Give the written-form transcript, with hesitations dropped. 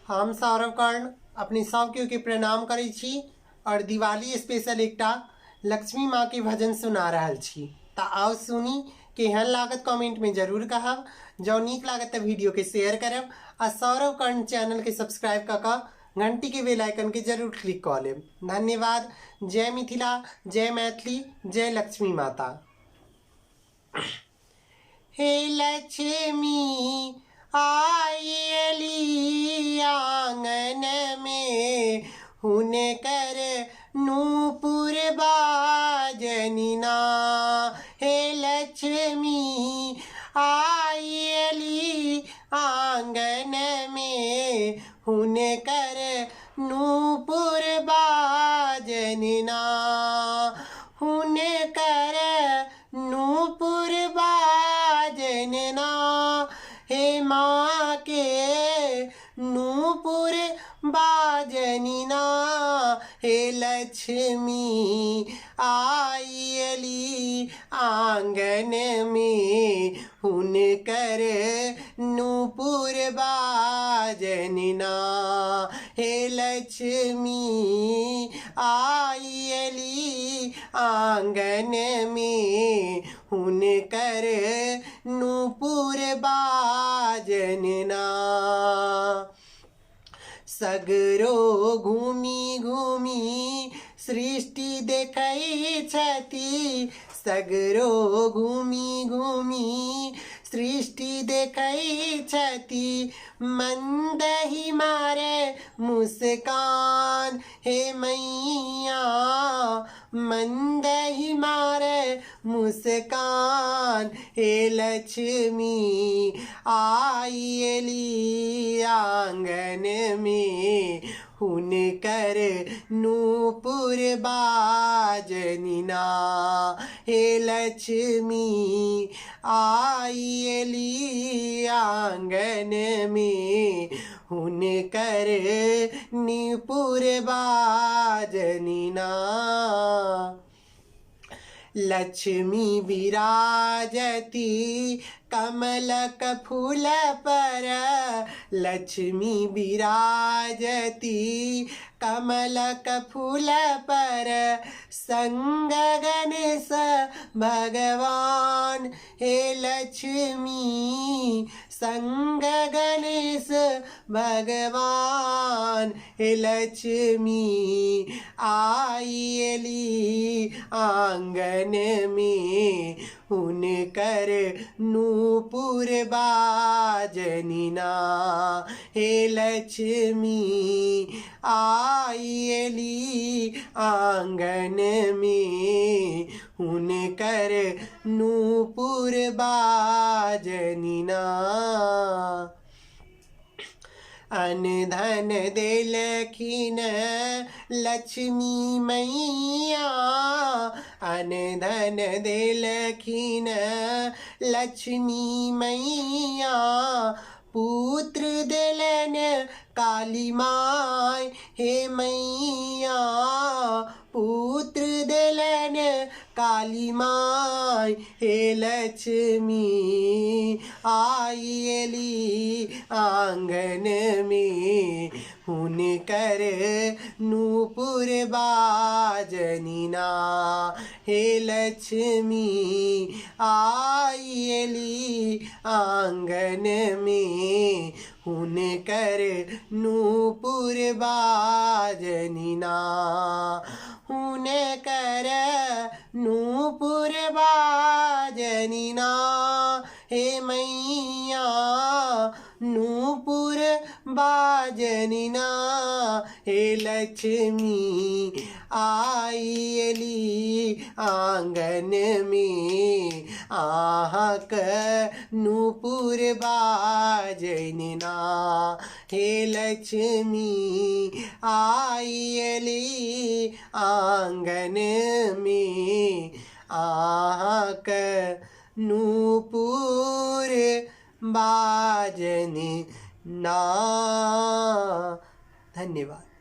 हम सौरभ कर्ण अपनी सब केओ के प्रणाम करै छी और दिवाली स्पेशल एकटा लक्ष्मी माँ के भजन सुना रहल छी। ता आओ सुनी केहन लागत कमेंट में जरूर कहब। जो नीक लागत तो वीडियो के शेयर करब और सौरभ कर्ण चैनल के सब्सक्राइब कर घंटी के बेल आइकन के जरूर क्लिक कर लेब। धन्यवाद। जय मिथिला, जय मैथिली, जय लक्ष्मी माता। हे लक्ष्मी आइली आंगन में, हुनकर नूपुर बाजनिना। हे लक्ष्मी आइली आंगन में, हुनकर नूपुर बाजनिना। हुनकर नूपुर बाजनिना। हे माँ के नूपुर बाजनिना। हे लक्ष्मी आइली आंगन में, हुनकर नूपुर बाजनिना। हे लक्ष्मी आइली आंगन में, हुनकर नूपुर बाजनिना। सगरो घूमी घूमी सृष्टि देखै छथि। सगरो घूमी घूमी सृष्टि देखै छथि। मंदहि मारे मुस्कान। हे मैया मंदहि मारे मुस्कान। हे लक्ष्मी आइली आंगन में, हुनकर नूपुर बाजनिना। हे लक्ष्मी आइली आंगन में, हुनकर नूपुर बाजनिना। लक्ष्मी विराजती कमलक फूल पर। लक्ष्मी विराजती कमलक फूल पर। संग गणेश भगवान। हे लक्ष्मी संग गणेश भगवान। हे लक्ष्मी आइली आंगन में, हुनकर नूपुर बाजनिना। हे लक्ष्मी आइली आंगन में, हुनकर नूपुर बाजनिना। अन धन देलखिन लक्ष्मी मैया। अन धन देलखिन लक्ष्मी मैया। पुत्र देलन काली माय। हे मैया पुत्र देलन काली माय। हे लक्ष्मी आइली आंगन में, हुनकर नूपुर बाजनिना। हे लक्ष्मी आइली आंगन में, हुनकर नूपुर बाजनिना। हुनकर नूपुर बाजनिना। हे मैया नूपुर बाजनिना। हे लक्ष्मी आइली आंगन में, आहक नूपुर बाजनिना। हे लक्ष्मी आइली आंगन में, आहक नूपुर बाजनिना। धन्यवाद।